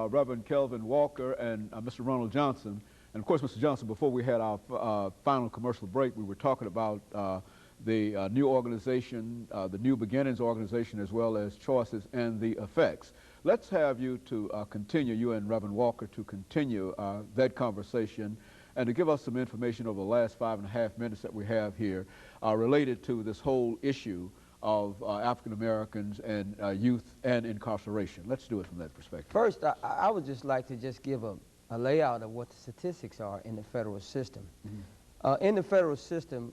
Reverend KWalker and Mr. Ronald Johnson. And of course, Mr. Johnson, before we had our final commercial break, we were talking about the new organization, the New Beginnings organization, as well as choices and the effects. Let's have you to continue, you and Reverend Walker, to continue that conversation and to give us some information over the last 5.5 minutes that we have here related to this whole issue of African Americans and youth and incarceration. Let's do it from that perspective. First, I would just like to just give a layout of what the statistics are in the federal system. In the federal system,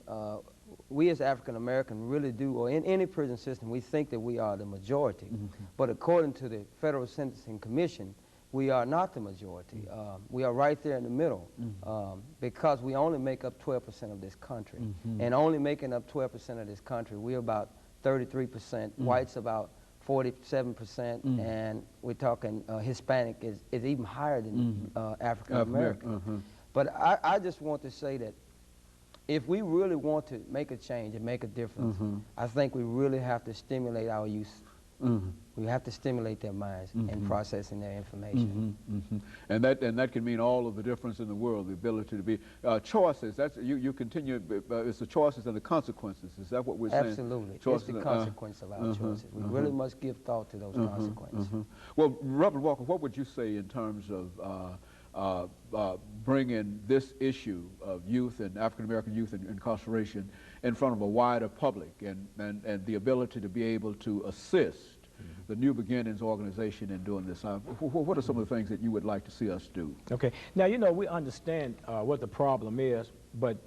we as African American really do, or in any prison system, we think that we are the majority. But according to the Federal Sentencing Commission, we are not the majority. We are right there in the middle because we only make up 12% of this country. And only making up 12% of this country, we're about 33%, whites about 47%, and we're talking Hispanic is even higher than African American. But I just want to say that if we really want to make a change and make a difference, I think we really have to stimulate our youth. We have to stimulate their minds in processing their information. And that can mean all of the difference in the world, the ability to be choices. That's you continue. It's the choices and the consequences. Is that what we're saying? Absolutely. Choices, it's the consequence of our choices. We really must give thought to those consequences. Well, Reverend Walker, what would you say in terms of bringing this issue of youth and African American youth and incarceration in front of a wider public and the ability to be able to assist the New Beginnings organization in doing this? What are some of the things that you would like to see us do? Okay. Now, you know, we understand what the problem is, but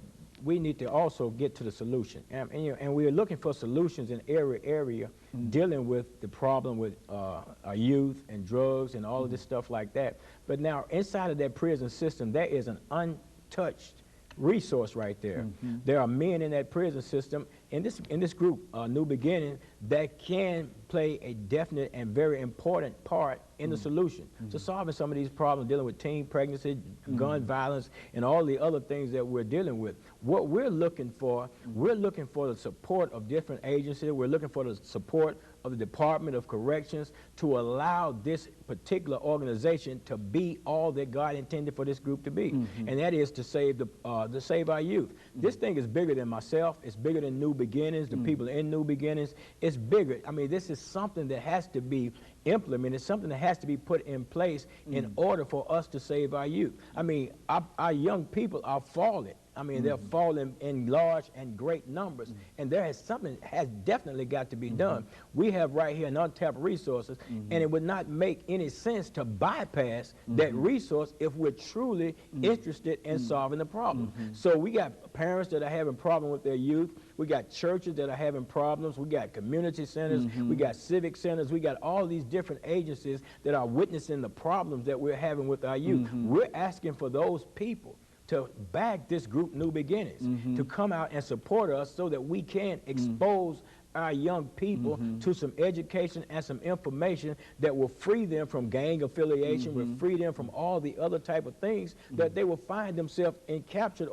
we need to also get to the solution. And we are looking for solutions in every area dealing with the problem with our youth and drugs and all of this stuff like that. But now, inside of that prison system, there is an untouched resource right there. There are men in that prison system in this group, New Beginning, that can play a definite and very important part in the solution to solving some of these problems, dealing with teen pregnancy, gun violence, and all the other things that we're dealing with. What we're looking for the support of different agencies. We're looking for the support of the Department of Corrections to allow this particular organization to be all that God intended for this group to be, and that is to save our youth. This thing is bigger than myself. It's bigger than New Beginnings, the people in New Beginnings. It's bigger. I mean, this is something that has to be implemented, something that has to be put in place in order for us to save our youth. I mean, our young people are falling. I mean, they're falling in large and great numbers, and there is something that has definitely got to be done. We have right here an untapped resources, and it would not make any sense to bypass that resource if we're truly interested in solving the problem. So we got parents that are having problems with their youth. We got churches that are having problems. We got community centers. We got civic centers. We got all these different agencies that are witnessing the problems that we're having with our youth. We're asking for those people to back this group New Beginnings, to come out and support us so that we can expose our young people to some education and some information that will free them from gang affiliation, will free them from all the other type of things that they will find themselves captured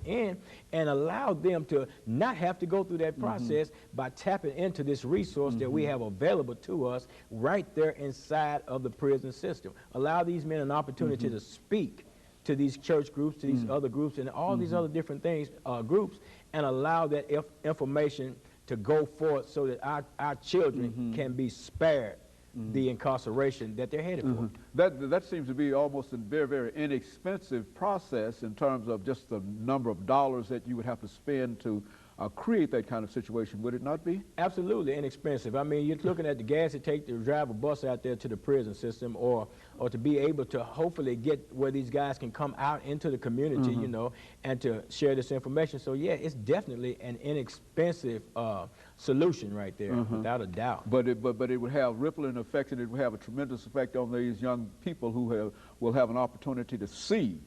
in, and allow them to not have to go through that process by tapping into this resource that we have available to us right there inside of the prison system. Allow these men an opportunity to speak to these church groups, to these other groups, and all these other different things, groups, and allow that information to go forth so that our children can be spared the incarceration that they're headed for. That seems to be almost a very, very inexpensive process in terms of just the number of dollars that you would have to spend to create that kind of situation, would it not be? Absolutely inexpensive. I mean, you're looking at the gas it takes to drive a bus out there to the prison system, or to be able to hopefully get where these guys can come out into the community, you know, and to share this information. So yeah, it's definitely an inexpensive solution right there, without a doubt. But it would have rippling effects, and it would have a tremendous effect on these young people who will have an opportunity to see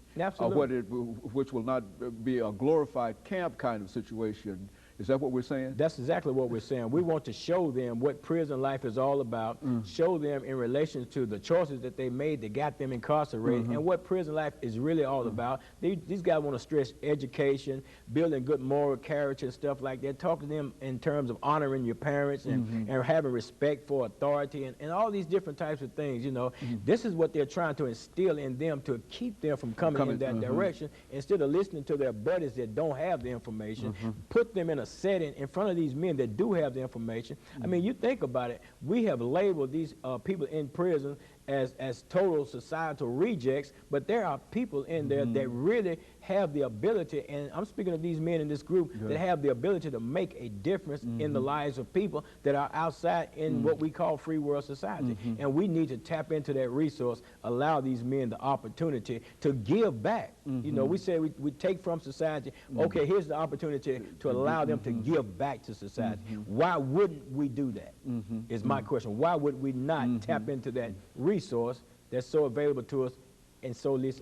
which will not be a glorified camp kind of situation Is that what we're saying? That's exactly what we're saying. We want to show them what prison life is all about, show them in relation to the choices that they made that got them incarcerated, and what prison life is really all about. These guys want to stress education, building good moral character and stuff like that. Talk to them in terms of honoring your parents and having respect for authority and all these different types of things, you know. This is what they're trying to instill in them to keep them from coming in that direction, instead of listening to their buddies that don't have the information. Put them in a setting in front of these men that do have the information. I mean, you think about it, we have labeled these people in prison as total societal rejects, but there are people in there that really have the ability, and I'm speaking of these men in this group, that have the ability to make a difference in the lives of people that are outside in what we call free world society. And we need to tap into that resource, allow these men the opportunity to give back. You know, we say we take from society, okay, here's the opportunity to allow them to give back to society. Why wouldn't we do that? Is my question. Why would we not tap into that resource that's so available to us and so less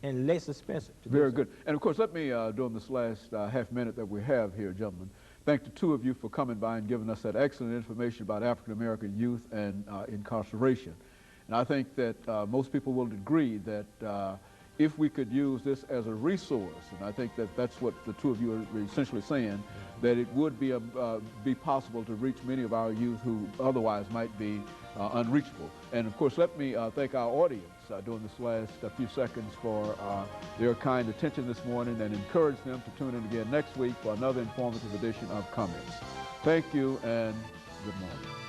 and less expensive? Very good. And of course, let me, during this last half minute that we have here, gentlemen, thank the two of you for coming by and giving us that excellent information about African-American youth and incarceration. And I think that most people will agree that if we could use this as a resource, and I think that that's what the two of you are essentially saying, that it would be possible to reach many of our youth who otherwise might be unreachable. And of course, let me thank our audience during this last few seconds for their kind attention this morning, and encourage them to tune in again next week for another informative edition of Comments. Thank you and good morning.